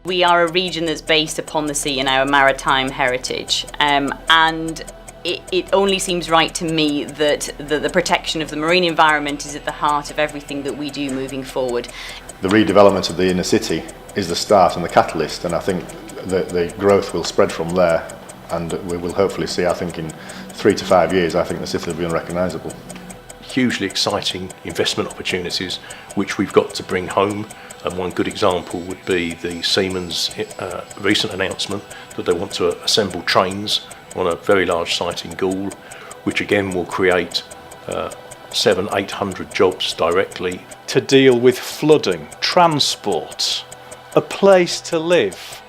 We are a region that's based upon the sea and our maritime heritage, and it only seems right to me that the protection of the marine environment is at the heart of everything that we do moving forward. The redevelopment of the inner city is the start and the catalyst, and I think the growth will spread from there, and we will hopefully see, I think in 3 to 5 years, I think the city will be unrecognisable. Hugely exciting investment opportunities which we've got to bring home, and one good example would be the Siemens recent announcement that they want to assemble trains on a very large site in Goole, which again will create 700-800 jobs directly. To deal with flooding, transport, a place to live,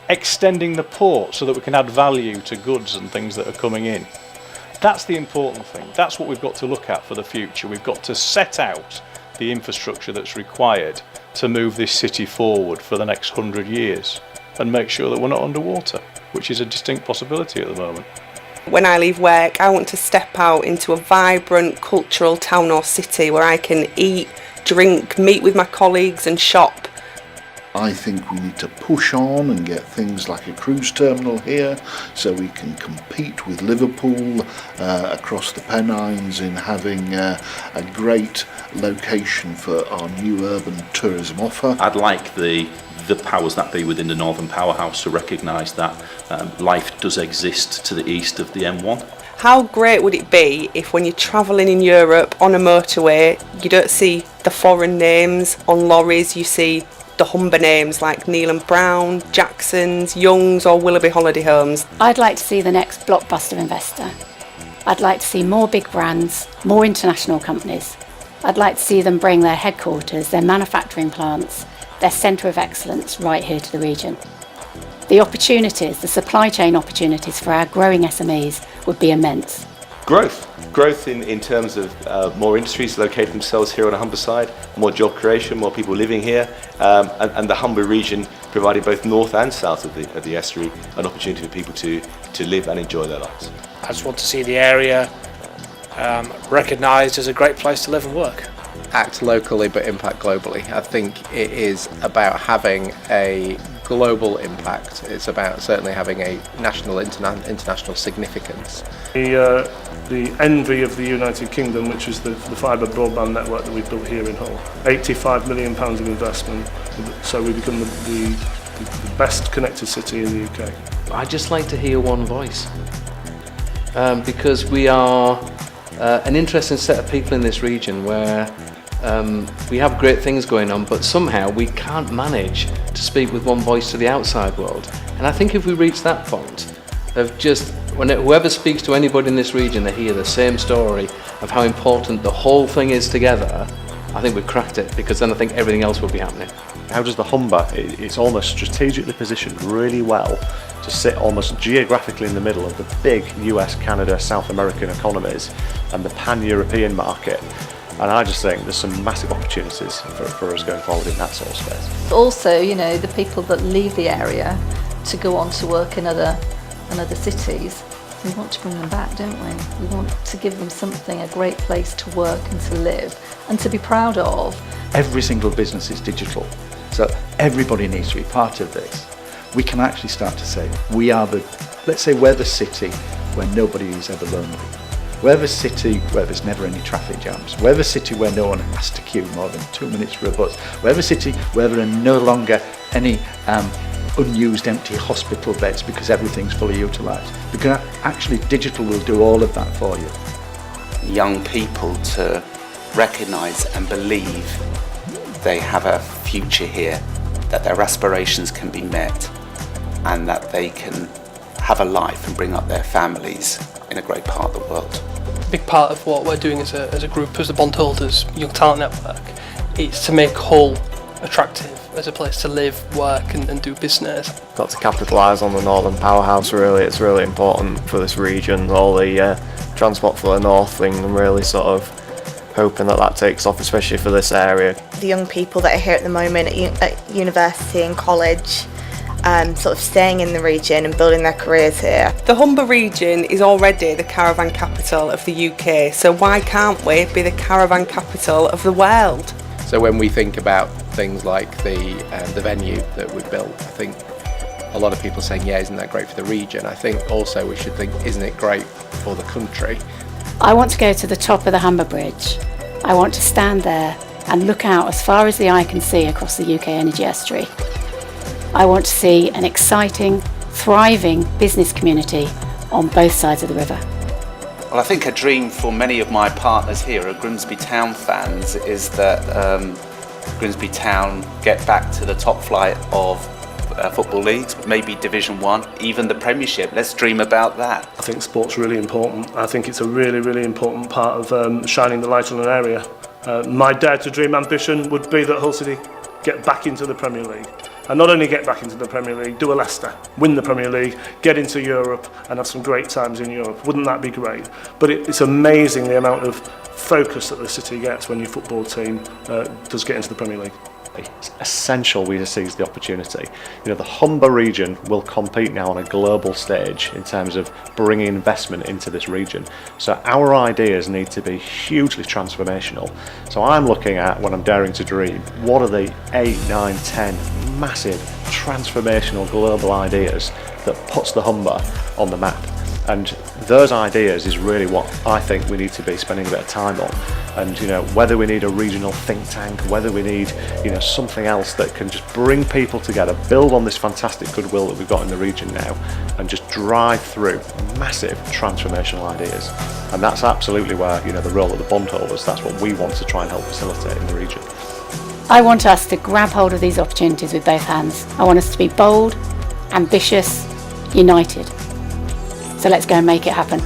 extending the port so that we can add value to goods and things that are coming in. That's the important thing. That's what we've got to look at for the future. We've got to set out the infrastructure that's required to move this city forward for the next 100 years and make sure that we're not underwater, which is a distinct possibility at the moment. When I leave work, I want to step out into a vibrant cultural town or city where I can eat, drink, meet with my colleagues and shop. I think we need to push on and get things like a cruise terminal here so we can compete with Liverpool across the Pennines in having a great location for our new urban tourism offer. I'd like the powers that be within the Northern Powerhouse to recognise that life does exist to the east of the M1. How great would it be if when you're travelling in Europe on a motorway, you don't see the foreign names on lorries, you see the Humber names like Neil and Brown, Jackson's, Young's or Willoughby Holiday Homes. I'd like to see the next blockbuster investor. I'd like to see more big brands, more international companies. I'd like to see them bring their headquarters, their manufacturing plants, their centre of excellence right here to the region. The opportunities, the supply chain opportunities for our growing SMEs would be immense. Growth in terms of more industries locating themselves here on the Humber side, more job creation, more people living here, and the Humber region providing both north and south of the estuary an opportunity for people to live and enjoy their lives. I just want to see the area recognised as a great place to live and work. Act locally but impact globally. I think it is about having a global impact. It's about certainly having a national, international significance. The envy of the United Kingdom, which is the fibre broadband network that we've built here in Hull. £85 million of investment, so we become the best connected city in the UK. I'd just like to hear one voice, because we are an interesting set of people in this region where we have great things going on, but somehow we can't manage to speak with one voice to the outside world. And I think if we reach that point of just, whoever speaks to anybody in this region, they hear the same story of how important the whole thing is together, I think we've cracked it, because then I think everything else will be happening. How does the Humber, it's almost strategically positioned really well to sit almost geographically in the middle of the big US, Canada, South American economies and the pan-European market. And I just think there's some massive opportunities for us going forward in that sort of space. Also, you know, the people that leave the area to go on to work in other cities, we want to bring them back, don't we? We want to give them something, a great place to work and to live and to be proud of. Every single business is digital, so everybody needs to be part of this. We can actually start to say, let's say we're the city where nobody is ever lonely. We're the city where there's never any traffic jams. We're the city where no one has to queue more than 2 minutes for a bus. We're the city where there are no longer any unused empty hospital beds because everything's fully utilised. Because actually digital will do all of that for you. Young people to recognise and believe they have a future here, that their aspirations can be met and that they can have a life and bring up their families in a great part of the world. A big part of what we're doing as a group, as the Bondholders Young Talent Network, is to make Hull attractive as a place to live, work and do business. Got to capitalise on the Northern Powerhouse really, it's really important for this region. All the Transport for the North thing, I'm really sort of hoping that takes off, especially for this area. The young people that are here at the moment at university and college, sort of staying in the region and building their careers here. The Humber region is already the caravan capital of the UK, so why can't we be the caravan capital of the world? So when we think about things like the venue that we've built. I think a lot of people saying, yeah, isn't that great for the region? I think also we should think, isn't it great for the country? I want to go to the top of the Humber Bridge. I want to stand there and look out as far as the eye can see across the UK energy estuary. I want to see an exciting, thriving business community on both sides of the river. Well, I think a dream for many of my partners here are Grimsby Town fans is that Grimsby Town get back to the top flight of football leagues, maybe Division 1, even the Premiership. Let's dream about that. I think sport's really important. I think it's a really, really important part of shining the light on an area. My dare to dream ambition would be that Hull City get back into the Premier League. And not only get back into the Premier League, do a Leicester, win the Premier League, get into Europe and have some great times in Europe. Wouldn't that be great? But it's amazing the amount of focus that the city gets when your football team does get into the Premier League. It's essential we seize the opportunity. You know, the Humber region will compete now on a global stage in terms of bringing investment into this region. So our ideas need to be hugely transformational. So I'm looking at, when I'm daring to dream, what are the 8, 9, 10 massive transformational global ideas that puts the Humber on the map. And those ideas is really what I think we need to be spending a bit of time on. And, you know, whether we need a regional think tank, whether we need, you know, something else that can just bring people together, build on this fantastic goodwill that we've got in the region now, and just drive through massive transformational ideas. And that's absolutely where, you know, the role of the bondholders, that's what we want to try and help facilitate in the region. I want us to grab hold of these opportunities with both hands. I want us to be bold, ambitious, united. So let's go and make it happen.